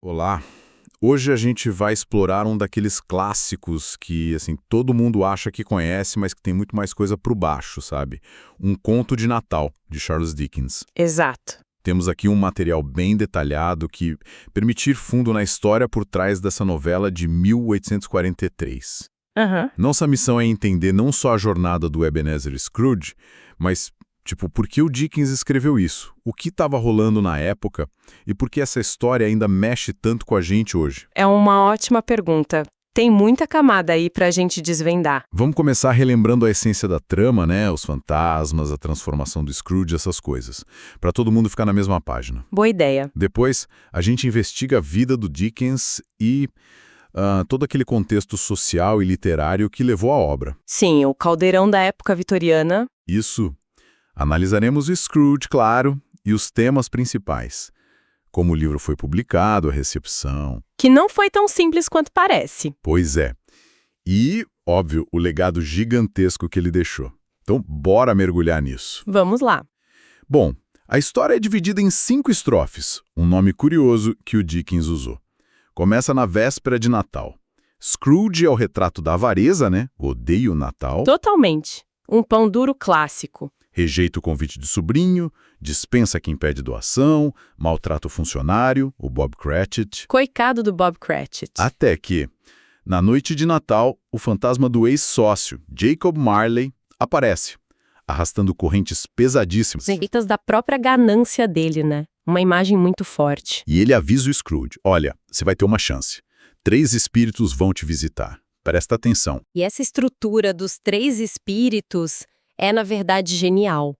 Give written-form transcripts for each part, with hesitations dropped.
Olá! Hoje a gente vai explorar um daqueles clássicos que, assim, todo mundo acha que conhece, mas que tem muito mais coisa por baixo, sabe? Um Conto de Natal, de Charles Dickens. Exato. Temos aqui um material bem detalhado que permite ir fundo na história por trás dessa novela de 1843. Aham. Nossa missão é entender não só a jornada do Ebenezer Scrooge, mas, por que o Dickens escreveu isso? O que estava rolando na época? E por que essa história ainda mexe tanto com a gente hoje? É uma ótima pergunta. Tem muita camada aí pra gente desvendar. Vamos começar relembrando a essência da trama, né? Os fantasmas, a transformação do Scrooge, essas coisas. Para todo mundo ficar na mesma página. Boa ideia. Depois, a gente investiga a vida do Dickens e todo aquele contexto social e literário que levou à obra. Sim, o caldeirão da época vitoriana. Isso. Analisaremos o Scrooge, claro, e os temas principais. Como o livro foi publicado, a recepção. Que não foi tão simples quanto parece. Pois é. E, óbvio, o legado gigantesco que ele deixou. Então, bora mergulhar nisso. Vamos lá. Bom, a história é dividida em 5 estrofes, um nome curioso que o Dickens usou. Começa na véspera de Natal. Scrooge é o retrato da avareza, né? Odeia o Natal. Totalmente. Um pão duro clássico. Rejeita o convite de sobrinho, dispensa quem pede doação, maltrata o funcionário, o Bob Cratchit. Coitado do Bob Cratchit. Até que, na noite de Natal, o fantasma do ex-sócio, Jacob Marley, aparece, arrastando correntes pesadíssimas. Feitas da própria ganância dele, né? Uma imagem muito forte. E ele avisa o Scrooge, olha, você vai ter uma chance. 3 espíritos vão te visitar. Presta atenção. E essa estrutura dos 3 espíritos é, na verdade, genial.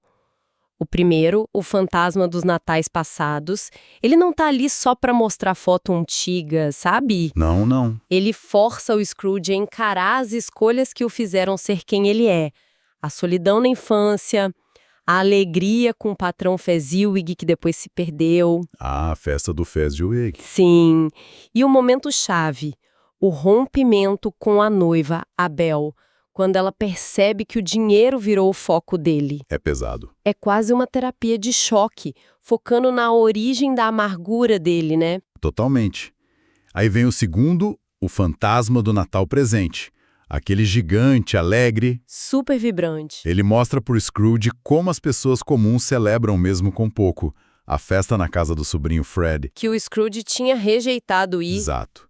O primeiro, o fantasma dos natais passados, ele não tá ali só pra mostrar foto antiga, sabe? Não. Ele força o Scrooge a encarar as escolhas que o fizeram ser quem ele é. A solidão na infância, a alegria com o patrão Fezziwig que depois se perdeu. Ah, a festa do Fezziwig. Sim. E o momento-chave, o rompimento com a noiva, Abel, quando ela percebe que o dinheiro virou o foco dele. É pesado. É quase uma terapia de choque, focando na origem da amargura dele, né? Totalmente. Aí vem o segundo, o fantasma do Natal presente. Aquele gigante, alegre. Super vibrante. Ele mostra pro Scrooge como as pessoas comuns celebram mesmo com pouco. A festa na casa do sobrinho Fred. Que o Scrooge tinha rejeitado ir. Exato.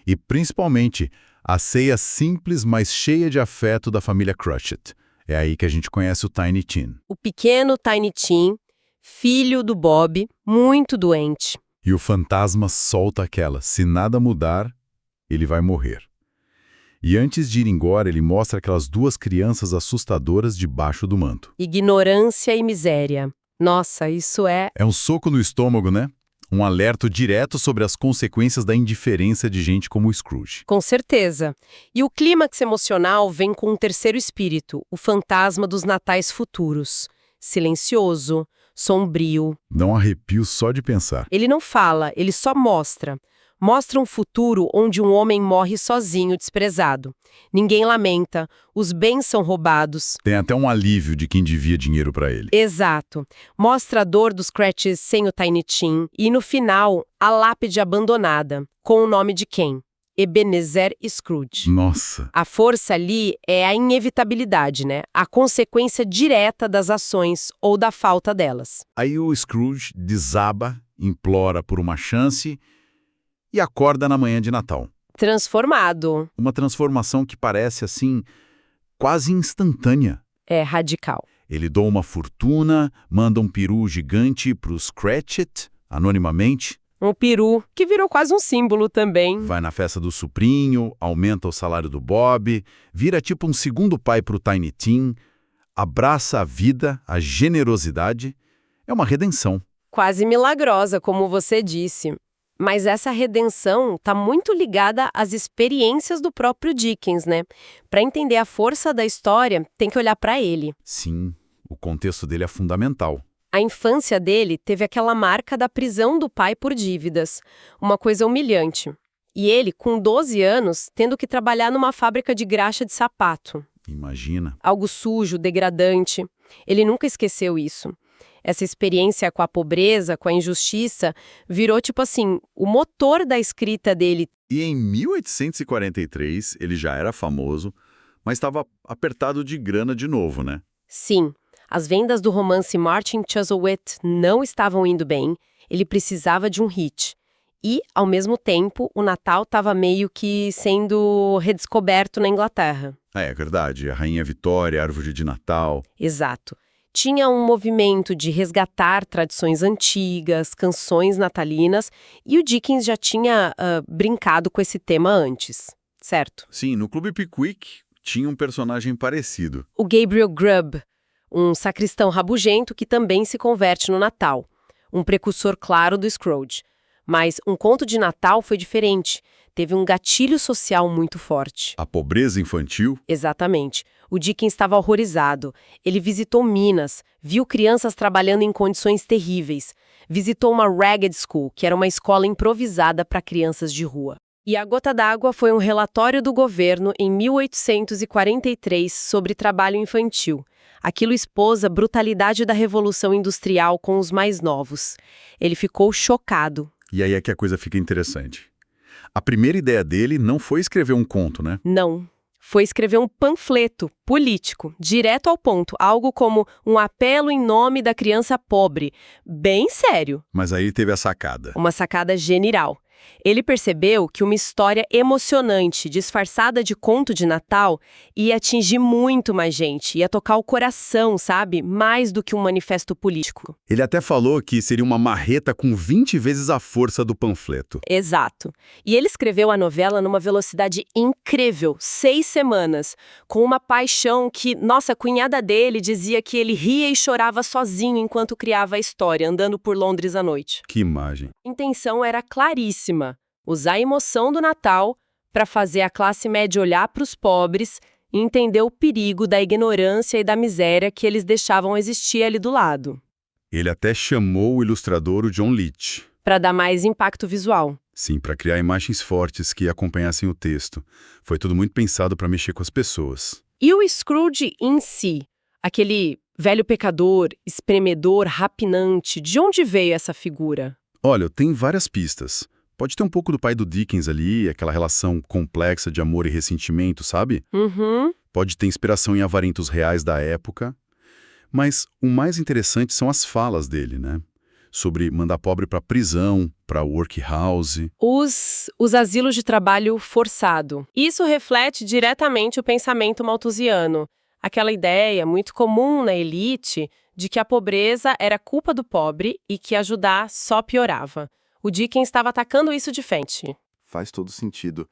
E principalmente, a ceia simples, mas cheia de afeto da família Cratchit. É aí que a gente conhece o Tiny Tim. O pequeno Tiny Tim, filho do Bob, muito doente. E o fantasma solta aquela, se nada mudar, ele vai morrer. E antes de ir embora, ele mostra aquelas 2 crianças assustadoras debaixo do manto. Ignorância e miséria. Nossa, isso é... É um soco no estômago, né? Um alerta direto sobre as consequências da indiferença de gente como o Scrooge. Com certeza. E o clímax emocional vem com um terceiro espírito, o fantasma dos natais futuros. Silencioso, sombrio. Dá um arrepio só de pensar. Ele não fala, ele só mostra. Mostra um futuro onde um homem morre sozinho, desprezado. Ninguém lamenta, os bens são roubados. Tem até um alívio de quem devia dinheiro para ele. Exato. Mostra a dor dos Cratchits sem o Tiny Tim. E no final, a lápide abandonada, com o nome de quem? Ebenezer Scrooge. Nossa. A força ali é a inevitabilidade, né? A consequência direta das ações ou da falta delas. Aí o Scrooge desaba, implora por uma chance e acorda na manhã de Natal. Transformado. Uma transformação que parece, assim, quase instantânea. É radical. Ele doa uma fortuna, manda um peru gigante pros Cratchit, anonimamente. Um peru, que virou quase um símbolo também. Vai na festa do sobrinho, aumenta o salário do Bob, vira tipo um segundo pai pro Tiny Tim, abraça a vida, a generosidade. É uma redenção. Quase milagrosa, como você disse. Mas essa redenção está muito ligada às experiências do próprio Dickens, né? Para entender a força da história, tem que olhar para ele. Sim, o contexto dele é fundamental. A infância dele teve aquela marca da prisão do pai por dívidas, uma coisa humilhante. E ele, com 12 anos, tendo que trabalhar numa fábrica de graxa de sapato. Imagina. Algo sujo, degradante. Ele nunca esqueceu isso. Essa experiência com a pobreza, com a injustiça, virou, tipo assim, o motor da escrita dele. E em 1843 ele já era famoso, mas estava apertado de grana de novo, né? Sim, as vendas do romance Martin Chuzzlewit não estavam indo bem, ele precisava de um hit. E, ao mesmo tempo, o Natal estava meio que sendo redescoberto na Inglaterra. É verdade, a Rainha Vitória, a Árvore de Natal. Exato. Tinha um movimento de resgatar tradições antigas, canções natalinas, e o Dickens já tinha brincado com esse tema antes, certo? Sim, no Clube Pickwick tinha um personagem parecido. O Gabriel Grubb, um sacristão rabugento que também se converte no Natal, um precursor claro do Scrooge. Mas um conto de Natal foi diferente. Teve um gatilho social muito forte. A pobreza infantil? Exatamente. O Dickens estava horrorizado. Ele visitou Minas, viu crianças trabalhando em condições terríveis. Visitou uma ragged school, que era uma escola improvisada para crianças de rua. E a gota d'água foi um relatório do governo em 1843 sobre trabalho infantil. Aquilo expôs a brutalidade da Revolução Industrial com os mais novos. Ele ficou chocado. E aí é que a coisa fica interessante. A primeira ideia dele não foi escrever um conto, né? Não. Foi escrever um panfleto político, direto ao ponto, algo como um apelo em nome da criança pobre. Bem sério. Mas aí teve a sacada. Uma sacada genial. Ele percebeu que uma história emocionante, disfarçada de conto de Natal, ia atingir muito mais gente, ia tocar o coração, sabe? Mais do que um manifesto político. Ele até falou que seria uma marreta com 20 vezes a força do panfleto. Exato. E ele escreveu a novela numa velocidade incrível, 6 semanas, com uma paixão que, nossa, a cunhada dele dizia que ele ria e chorava sozinho enquanto criava a história, andando por Londres à noite. Que imagem. A intenção era claríssima. Usar a emoção do Natal para fazer a classe média olhar para os pobres e entender o perigo da ignorância e da miséria que eles deixavam existir ali do lado. Ele até chamou o ilustrador, o John Leech. Para dar mais impacto visual. Sim, para criar imagens fortes que acompanhassem o texto. Foi tudo muito pensado para mexer com as pessoas. E o Scrooge em si, aquele velho pecador, espremedor, rapinante, de onde veio essa figura? Olha, tem várias pistas. Pode ter um pouco do pai do Dickens ali, aquela relação complexa de amor e ressentimento, sabe? Pode ter inspiração em avarentos reais da época. Mas o mais interessante são as falas dele, né? Sobre mandar pobre para prisão, para workhouse. Os asilos de trabalho forçado. Isso reflete diretamente o pensamento malthusiano. Aquela ideia muito comum na elite de que a pobreza era culpa do pobre e que ajudar só piorava. O Dickens estava atacando isso de frente. Faz todo sentido.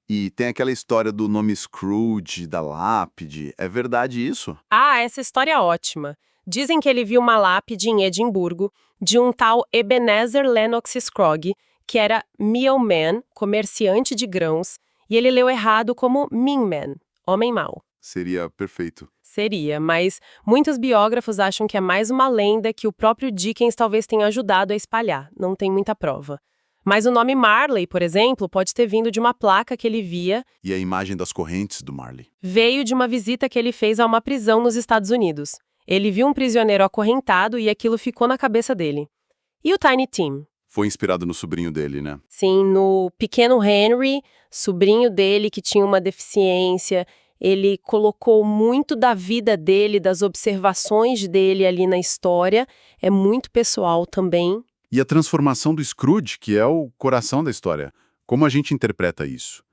E tem aquela história do nome Scrooge, da lápide. É verdade isso? Ah, essa história é ótima. Dizem que ele viu uma lápide em Edimburgo de um tal Ebenezer Lennox Scrooge, que era mealman, comerciante de grãos, e ele leu errado como meanman, homem mau. Seria perfeito. Seria, mas muitos biógrafos acham que é mais uma lenda que o próprio Dickens talvez tenha ajudado a espalhar. Não tem muita prova. Mas o nome Marley, por exemplo, pode ter vindo de uma placa que ele via. E a imagem das correntes do Marley? Veio de uma visita que ele fez a uma prisão nos Estados Unidos. Ele viu um prisioneiro acorrentado e aquilo ficou na cabeça dele. E o Tiny Tim? Foi inspirado no sobrinho dele, né? Sim, no pequeno Henry, sobrinho dele que tinha uma deficiência. Ele colocou muito da vida dele, das observações dele ali na história. É muito pessoal também. E a transformação do Scrooge, que é o coração da história. Como a gente interpreta isso?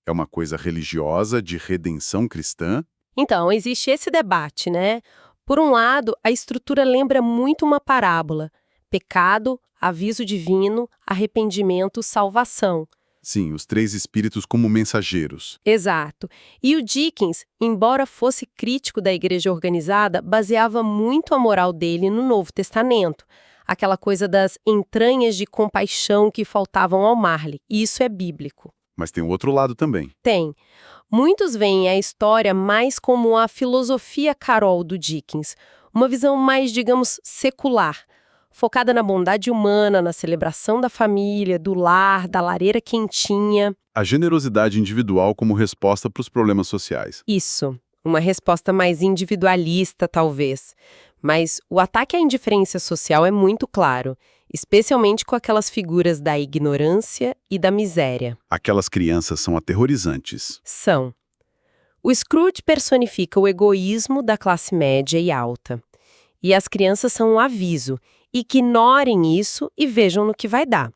É uma coisa religiosa, de redenção cristã? Então, existe esse debate, né? Por um lado, a estrutura lembra muito uma parábola. Pecado, aviso divino, arrependimento, salvação. Sim, os 3 espíritos como mensageiros. Exato. E o Dickens, embora fosse crítico da igreja organizada, baseava muito a moral dele no Novo Testamento. Aquela coisa das entranhas de compaixão que faltavam ao Marley. Isso é bíblico. Mas tem o outro lado também. Tem. Muitos veem a história mais como a filosofia Carol do Dickens, uma visão mais, digamos, secular, focada na bondade humana, na celebração da família, do lar, da lareira quentinha. A generosidade individual como resposta para os problemas sociais. Isso, uma resposta mais individualista, talvez. mas o ataque à indiferença social é muito claro, especialmente com aquelas figuras da ignorância e da miséria. Aquelas crianças são aterrorizantes. São. O Scrooge personifica o egoísmo da classe média e alta. E as crianças são um aviso. Ignorem isso e vejam no que vai dar.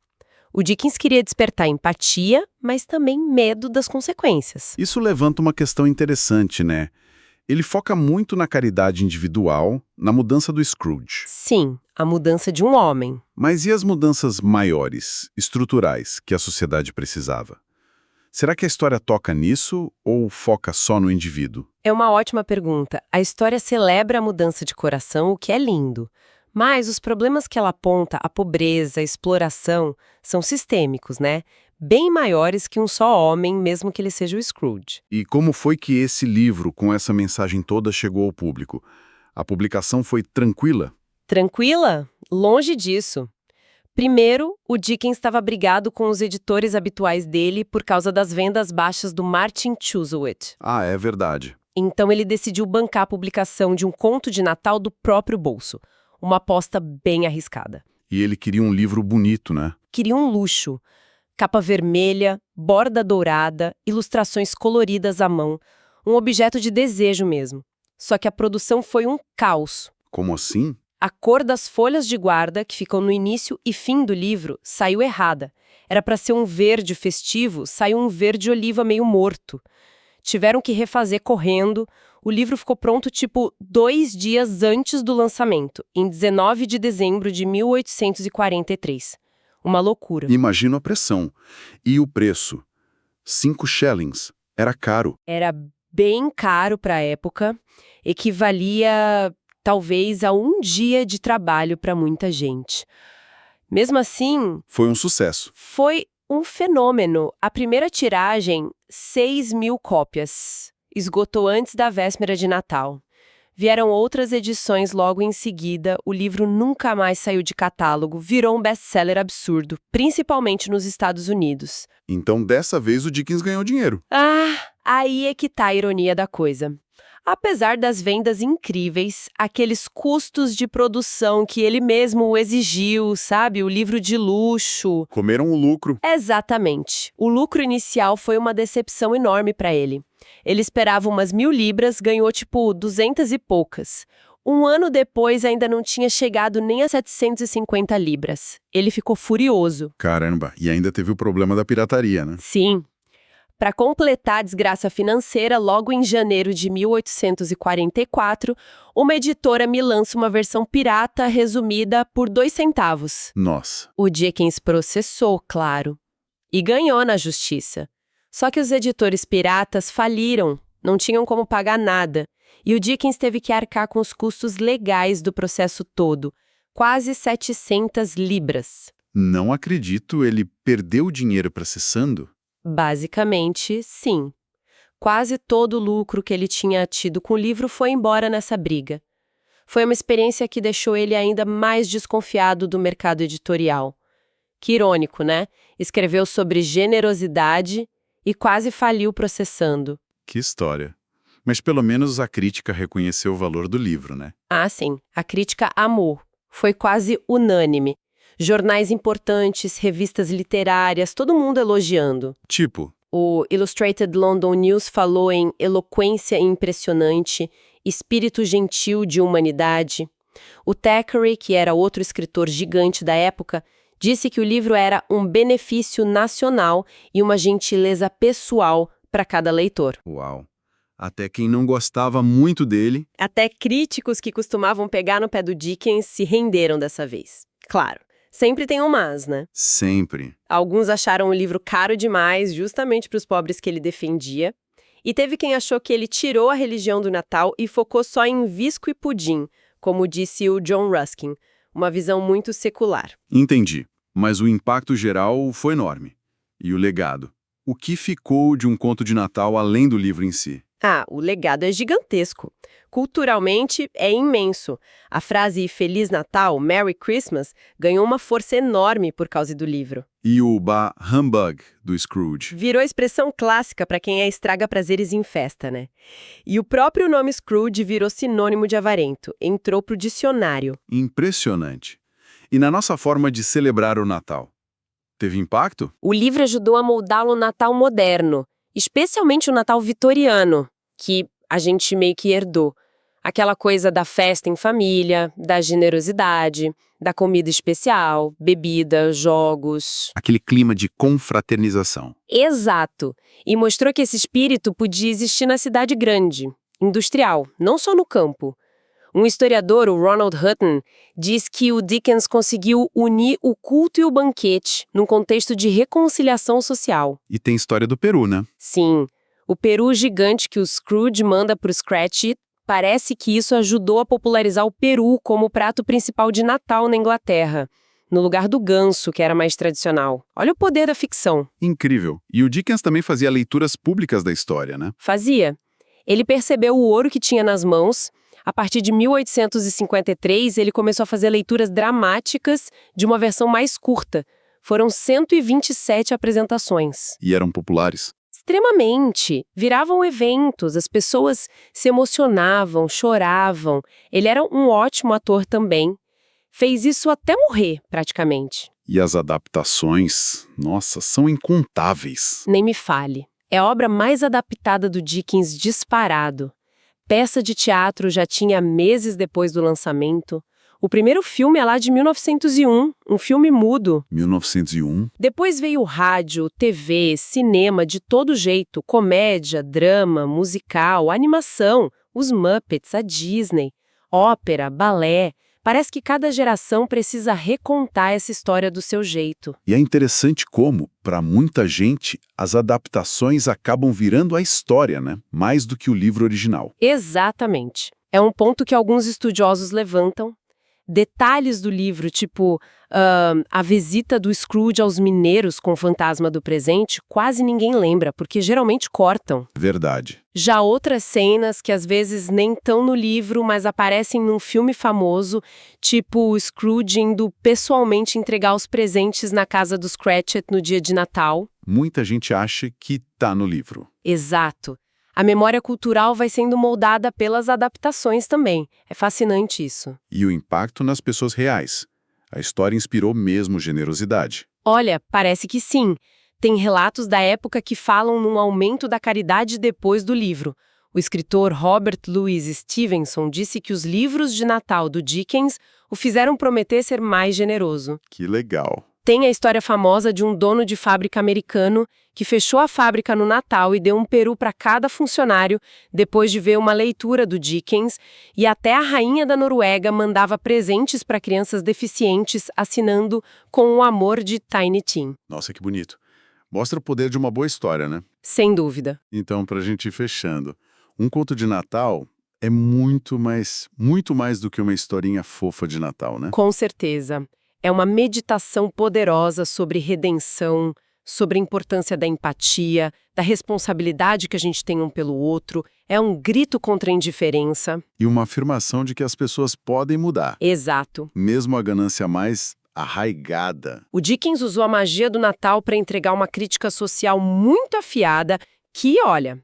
O Dickens queria despertar empatia, mas também medo das consequências. Isso levanta uma questão interessante, né? Ele foca muito na caridade individual, na mudança do Scrooge. Sim, a mudança de um homem. Mas e as mudanças maiores, estruturais, que a sociedade precisava? Será que a história toca nisso ou foca só no indivíduo? É uma ótima pergunta. A história celebra a mudança de coração, o que é lindo. Mas os problemas que ela aponta, a pobreza, a exploração, são sistêmicos, né? Bem maiores que um só homem, mesmo que ele seja o Scrooge. E como foi que esse livro, com essa mensagem toda, chegou ao público? A publicação foi tranquila? Tranquila? Longe disso. Primeiro, o Dickens estava brigado com os editores habituais dele por causa das vendas baixas do Martin Chuzzlewit. Ah, é verdade. Então ele decidiu bancar a publicação de um conto de Natal do próprio bolso. Uma aposta bem arriscada. E ele queria um livro bonito, né? Queria um luxo. Capa vermelha, borda dourada, ilustrações coloridas à mão. Um objeto de desejo mesmo. Só que a produção foi um caos. Como assim? A cor das folhas de guarda, que ficam no início e fim do livro, saiu errada. Era para ser um verde festivo, saiu um verde oliva meio morto. Tiveram que refazer correndo. O livro ficou pronto, 2 dias antes do lançamento, em 19 de dezembro de 1843. Uma loucura. Imagino a pressão. E o preço? 5 shillings. Era caro. Era bem caro para a época. Equivalia, talvez, a um dia de trabalho para muita gente. Mesmo assim, Foi um sucesso. foi um fenômeno. A primeira tiragem, 6.000 cópias. Esgotou antes da véspera de Natal. Vieram outras edições logo em seguida, o livro nunca mais saiu de catálogo, virou um best-seller absurdo, principalmente nos Estados Unidos. Então, dessa vez, o Dickens ganhou dinheiro. Aí é que tá a ironia da coisa. Apesar das vendas incríveis, aqueles custos de produção que ele mesmo exigiu, sabe? O livro de luxo. Comeram o lucro. Exatamente. O lucro inicial foi uma decepção enorme para ele. Ele esperava umas 1.000 libras, ganhou 200 e poucas. Um ano depois ainda não tinha chegado nem a 750 libras. Ele ficou furioso. Caramba, e ainda teve o problema da pirataria, né? Sim. Para completar a desgraça financeira, logo em janeiro de 1844, uma editora me lança uma versão pirata resumida por 2 centavos. Nossa. O Dickens processou, claro, e ganhou na justiça. Só que os editores piratas faliram, não tinham como pagar nada, e o Dickens teve que arcar com os custos legais do processo todo, quase 700 libras. Não acredito, ele perdeu o dinheiro processando? Basicamente, sim. Quase todo o lucro que ele tinha tido com o livro foi embora nessa briga. Foi uma experiência que deixou ele ainda mais desconfiado do mercado editorial. Que irônico, né? Escreveu sobre generosidade e quase faliu processando. Que história. Mas pelo menos a crítica reconheceu o valor do livro, né? Ah, sim. A crítica amou. Foi quase unânime. Jornais importantes, revistas literárias, todo mundo elogiando. Tipo, O Illustrated London News falou em eloquência impressionante, espírito gentil de humanidade. O Thackeray, que era outro escritor gigante da época, disse que o livro era um benefício nacional e uma gentileza pessoal para cada leitor. uau. Até quem não gostava muito dele. Até críticos que costumavam pegar no pé do Dickens se renderam dessa vez. Claro, sempre tem um mas, né? Sempre. Alguns acharam o livro caro demais, justamente para os pobres que ele defendia. E teve quem achou que ele tirou a religião do Natal e focou só em visco e pudim, como disse o John Ruskin, uma visão muito secular. Entendi. Mas o impacto geral foi enorme. E o legado? O que ficou de um conto de Natal além do livro em si? Ah, o legado é gigantesco. Culturalmente, é imenso. A frase Feliz Natal, Merry Christmas, ganhou uma força enorme por causa do livro. E o Bah Humbug, do Scrooge. Virou expressão clássica para quem estraga prazeres em festa, né? E o próprio nome Scrooge virou sinônimo de avarento, entrou pro dicionário. Impressionante. E na nossa forma de celebrar o Natal? Teve impacto? O livro ajudou a moldar o Natal moderno, especialmente o Natal vitoriano, que a gente meio que herdou. Aquela coisa da festa em família, da generosidade, da comida especial, bebida, jogos. Aquele clima de confraternização. Exato. E mostrou que esse espírito podia existir na cidade grande, industrial, não só no campo. Um historiador, o Ronald Hutton, diz que o Dickens conseguiu unir o culto e o banquete num contexto de reconciliação social. E tem história do Peru, né? Sim, o peru gigante que o Scrooge manda pro Scratchy, parece que isso ajudou a popularizar o peru como prato principal de Natal na Inglaterra, no lugar do ganso, que era mais tradicional. Olha o poder da ficção. Incrível. E o Dickens também fazia leituras públicas da história, né? Fazia. Ele percebeu o ouro que tinha nas mãos. A partir de 1853, ele começou a fazer leituras dramáticas de uma versão mais curta. Foram 127 apresentações. E eram populares. Extremamente. Viravam eventos, as pessoas se emocionavam, choravam. Ele era um ótimo ator também. Fez isso até morrer, praticamente. E as adaptações, nossa, são incontáveis. Nem me fale. É a obra mais adaptada do Dickens disparado. Peça de teatro já tinha meses depois do lançamento. O primeiro filme é lá de 1901, um filme mudo. 1901. Depois veio rádio, TV, cinema de todo jeito, comédia, drama, musical, animação, os Muppets, a Disney, ópera, balé. Parece que cada geração precisa recontar essa história do seu jeito. E é interessante como, para muita gente, as adaptações acabam virando a história, né? Mais do que o livro original. Exatamente. É um ponto que alguns estudiosos levantam. Detalhes do livro, tipo a visita do Scrooge aos mineiros com o fantasma do presente, quase ninguém lembra, porque geralmente cortam. Verdade. Já outras cenas que às vezes nem estão no livro, mas aparecem num filme famoso, tipo o Scrooge indo pessoalmente entregar os presentes na casa dos Cratchit no dia de Natal. Muita gente acha que tá no livro. Exato. A memória cultural vai sendo moldada pelas adaptações também. É fascinante isso. E o impacto nas pessoas reais. A história inspirou mesmo generosidade. Olha, parece que sim. Tem relatos da época que falam num aumento da caridade depois do livro. O escritor Robert Louis Stevenson disse que os livros de Natal do Dickens o fizeram prometer ser mais generoso. Que legal. Tem a história famosa de um dono de fábrica americano que fechou a fábrica no Natal e deu um peru para cada funcionário depois de ver uma leitura do Dickens, e até a rainha da Noruega mandava presentes para crianças deficientes assinando com o amor de Tiny Tim. Nossa, que bonito. Mostra o poder de uma boa história, né? Sem dúvida. Então, pra gente ir fechando, um conto de Natal é muito mais do que uma historinha fofa de Natal, né? Com certeza. É uma meditação poderosa sobre redenção, sobre a importância da empatia, da responsabilidade que a gente tem um pelo outro. É um grito contra a indiferença. E uma afirmação de que as pessoas podem mudar. Exato. Mesmo a ganância mais arraigada. O Dickens usou a magia do Natal para entregar uma crítica social muito afiada que, olha,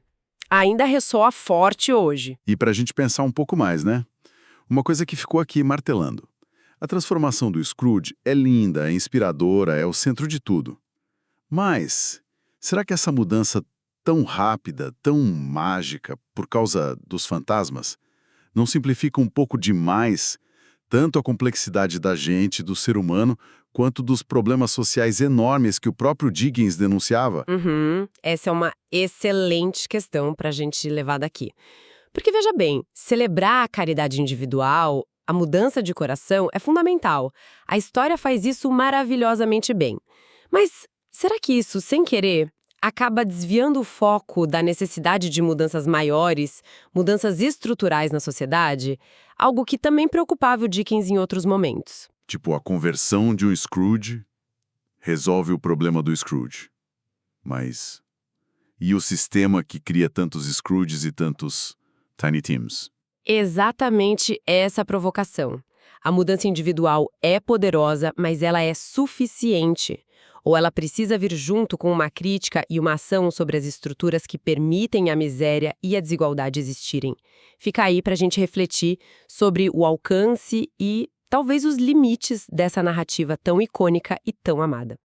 ainda ressoa forte hoje. E pra gente pensar um pouco mais, né? Uma coisa que ficou aqui martelando. A transformação do Scrooge é linda, é inspiradora, é o centro de tudo. Mas, será que essa mudança tão rápida, tão mágica, por causa dos fantasmas, não simplifica um pouco demais tanto a complexidade da gente, do ser humano, quanto dos problemas sociais enormes que o próprio Dickens denunciava? Essa é uma excelente questão para a gente levar daqui. Porque, veja bem, celebrar a caridade individual, a mudança de coração é fundamental. A história faz isso maravilhosamente bem. Mas será que isso, sem querer, acaba desviando o foco da necessidade de mudanças maiores, mudanças estruturais na sociedade? Algo que também preocupava o Dickens em outros momentos. Tipo, a conversão de um Scrooge resolve o problema do Scrooge. Mas E o sistema que cria tantos Scrooges e tantos Tiny Tims. Exatamente essa a provocação. A mudança individual é poderosa, mas ela é suficiente. Ou ela precisa vir junto com uma crítica e uma ação sobre as estruturas que permitem a miséria e a desigualdade existirem. Fica aí para a gente refletir sobre o alcance e talvez os limites dessa narrativa tão icônica e tão amada.